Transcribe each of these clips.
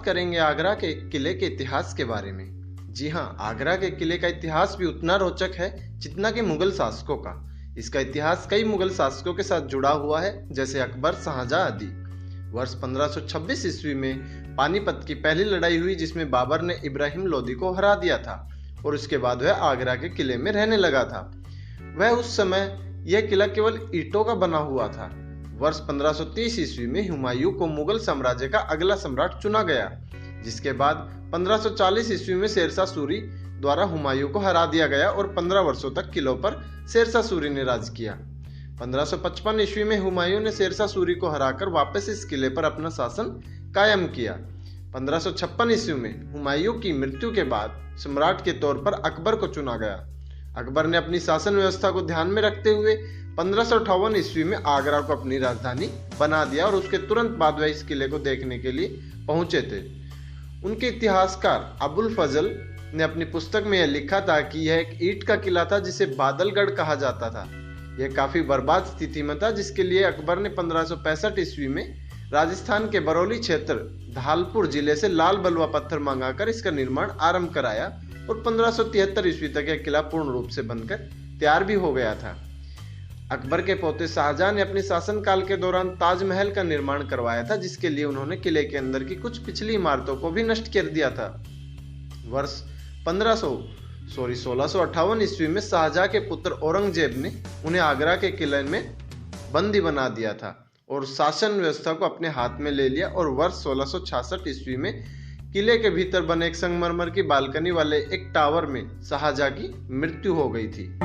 करेंगे आगरा के किले के इतिहास के बारे में। जी हाँ, आगरा के किले का इतिहास भी उतना रोचक है जितना कि मुगल शासकों का। इसका इतिहास कई मुगल शासकों के साथ जुड़ा हुआ है, जैसे अकबर, शाहजहां आदि। वर्ष 1526 ईस्वी में पानीपत की पहली लड़ाई हुई, जिसमें बाबर ने इब्राहिम लोदी को हरा दिया था और उसके बाद वह आगरा के किले में रहने लगा था। वह उस समय यह किला केवल ईंटों का बना हुआ था। वर्ष 1530 ईस्वी में हुमायूं को मुगल साम्राज्य का अगला सम्राट चुना गया, जिसके बाद 1540 ईस्वी में शेरशाह सूरी द्वारा हुमायूं को हरा दिया गया और 15 वर्षों तक किलों पर शेरशाह सूरी ने राज किया। 1555 ईस्वी में हुमायूं ने शेरशाह सूरी को हराकर वापस इस किले पर अपना शासन कायम किया। 1556 ईस्वी में हुमायूं की मृत्यु के बाद सम्राट के तौर पर अकबर को चुना गया। अकबर ने अपनी शासन व्यवस्था को ध्यान में रखते हुए 1558 ईस्वी में आगरा को अपनी राजधानी बना दिया और उसके तुरंत बाद वह इस किले को देखने के लिए पहुंचे थे। उनके इतिहासकार अबुल फजल ने अपनी पुस्तक में यह लिखा था कि यह एक ईंट का किला था जिसे बादलगढ़ कहा जाता था। यह काफी बर्बाद स्थिति में था, जिसके लिए अकबर ने 1565 ईस्वी में राजस्थान के बरौली क्षेत्र धालपुर जिले से लाल बलुआ पत्थर मंगाकर इसका निर्माण आरंभ कराया और 1573 ईस्वी तक यह किला पूर्ण रूप से बनकर तैयार भी हो गया था। अकबर के पोते शाहजहां ने अपने शासनकाल के दौरान ताजमहल का निर्माण करवाया था, जिसके लिए उन्होंने किले के अंदर की कुछ पिछली इमारतों को भी नष्ट कर दिया था। वर्ष 1658 ईस्वी में शाहजहां के पुत्र औरंगजेब ने उन्हें आगरा के किले में बंदी बना दिया था और शासन व्यवस्था को अपने हाथ में ले लिया और वर्ष 1666 ईस्वी में किले के भीतर बने एक संगमरमर की बालकनी वाले एक टावर में शाहजहां की मृत्यु हो गई थी।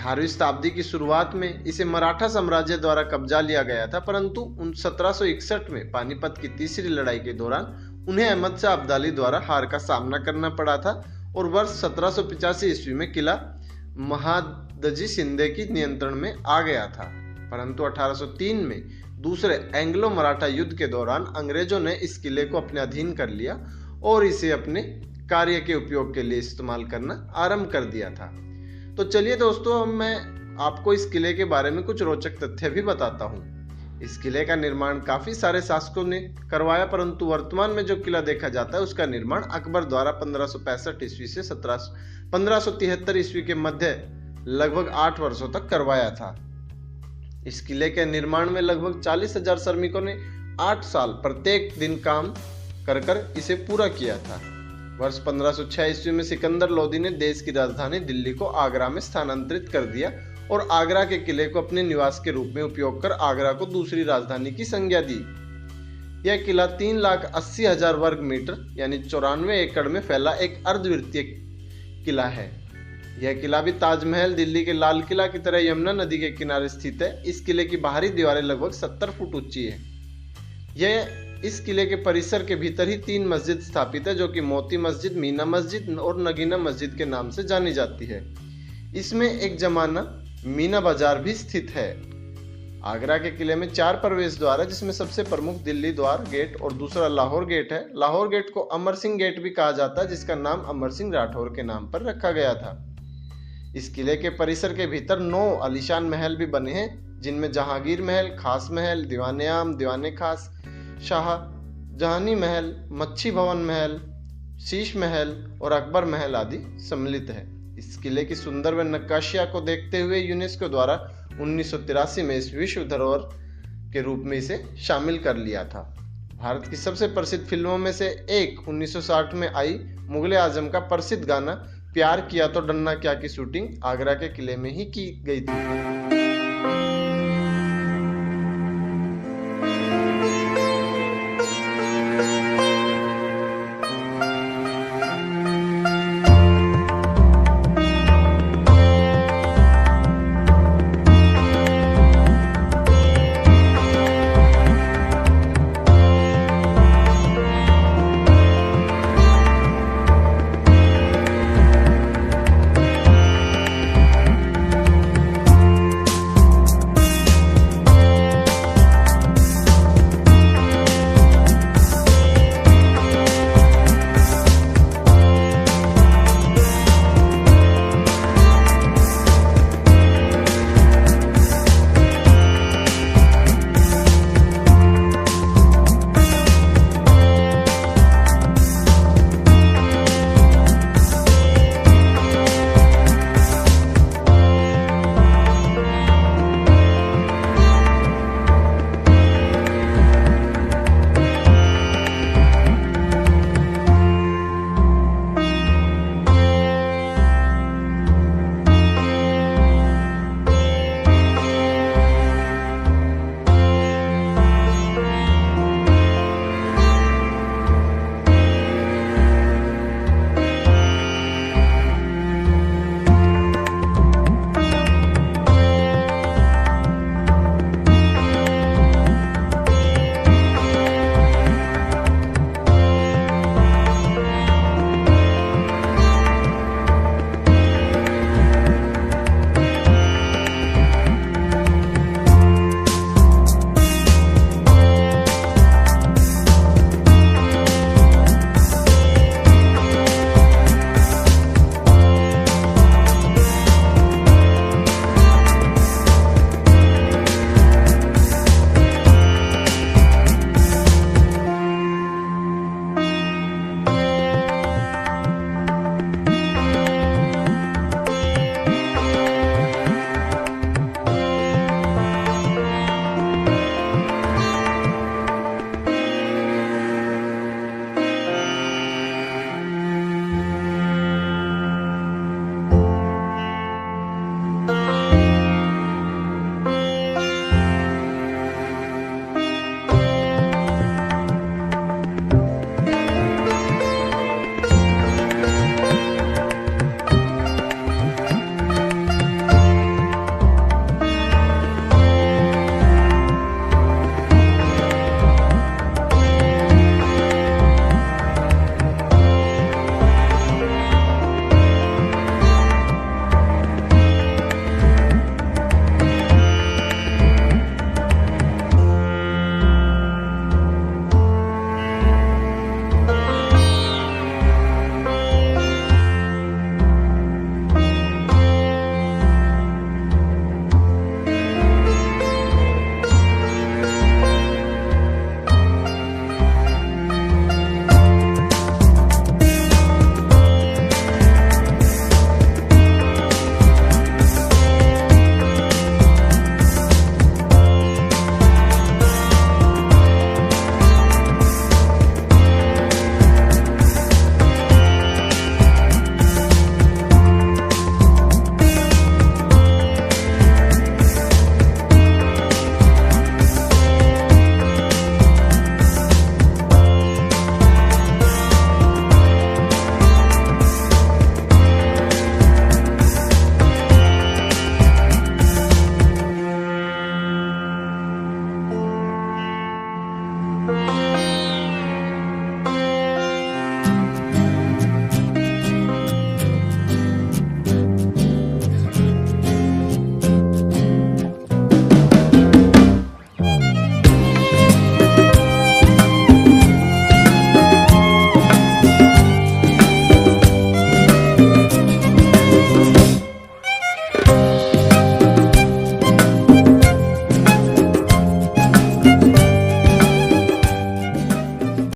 18वीं शताब्दी की शुरुआत में इसे मराठा साम्राज्य द्वारा कब्जा लिया गया था, परंतु 1761 में पानीपत की तीसरी लड़ाई के दौरान उन्हें अहमद शाह अब्दाली द्वारा हार का सामना करना पड़ा था और वर्ष 1785 ईस्वी में किला महादजी शिंदे की नियंत्रण में आ गया था। परंतु 1803 में दूसरे एंग्लो मराठा युद्ध के दौरान अंग्रेजों ने इस किले को अपने अधीन कर लिया और इसे अपने कार्य के उपयोग के लिए इस्तेमाल करना आरंभ कर दिया था। तो चलिए दोस्तों, अब मैं आपको इस किले के बारे में कुछ रोचक तथ्य भी बताता हूँ। इस किले का निर्माण काफी सारे शासकों ने करवाया, परंतु वर्तमान में जो किला देखा जाता है उसका निर्माण अकबर द्वारा 1565 ईस्वी से 1573 ईस्वी के मध्य लगभग 8 वर्षों तक करवाया था। इस किले के निर्माण में लगभग 40,000 श्रमिकों ने 8 साल प्रत्येक दिन काम कर इसे पूरा किया था। वर्ष 1506 ईस्वी में सिकंदर लोदी ने देश की राजधानी दिल्ली को आगरा में स्थानांतरित कर दिया और आगरा के किले को अपने निवास के रूप में उपयोग कर आगरा को दूसरी राजधानी की संज्ञा दी। यह किला 3,80,000 वर्ग मीटर यानी 94 एकड़ में फैला एक अर्धवृत्तीय किला है। यह किला भी ताजमहल दिल्ली के लाल किला की तरह यमुना नदी के किनारे स्थित है। इस किले की बाहरी दीवारें लगभग 70 फुट ऊंची है। इस किले के परिसर के भीतर ही 3 मस्जिद स्थापित है, जो कि मोती मस्जिद, मीना मस्जिद और नगीना मस्जिद के नाम से जानी जाती है। इसमें एक जमाना मीना बाजार भी स्थित है। आगरा के किले में 4 प्रवेश द्वार है, जिसमें सबसे प्रमुख दिल्ली द्वार गेट और दूसरा लाहौर गेट है। लाहौर गेट को अमर सिंह गेट भी कहा जाता है, जिसका नाम अमर सिंह राठौर के नाम पर रखा गया था। इस किले के परिसर के भीतर 9 आलीशान महल भी बने हैं, जिनमें जहांगीर महल, खास महल, दीवाने आम, दीवाने खास, शाह जहानी महल, मच्छी भवन महल, शीश महल और अकबर महल आदि सम्मिलित है। इस किले की सुंदर व नक्काशिया को देखते हुए यूनेस्को द्वारा 1983 में इस विश्व धरोहर के रूप में इसे शामिल कर लिया था। भारत की सबसे प्रसिद्ध फिल्मों में से एक 1960 में आई मुगले आजम का प्रसिद्ध गाना प्यार किया तो डरना क्या की शूटिंग आगरा के किले में ही की गई थी।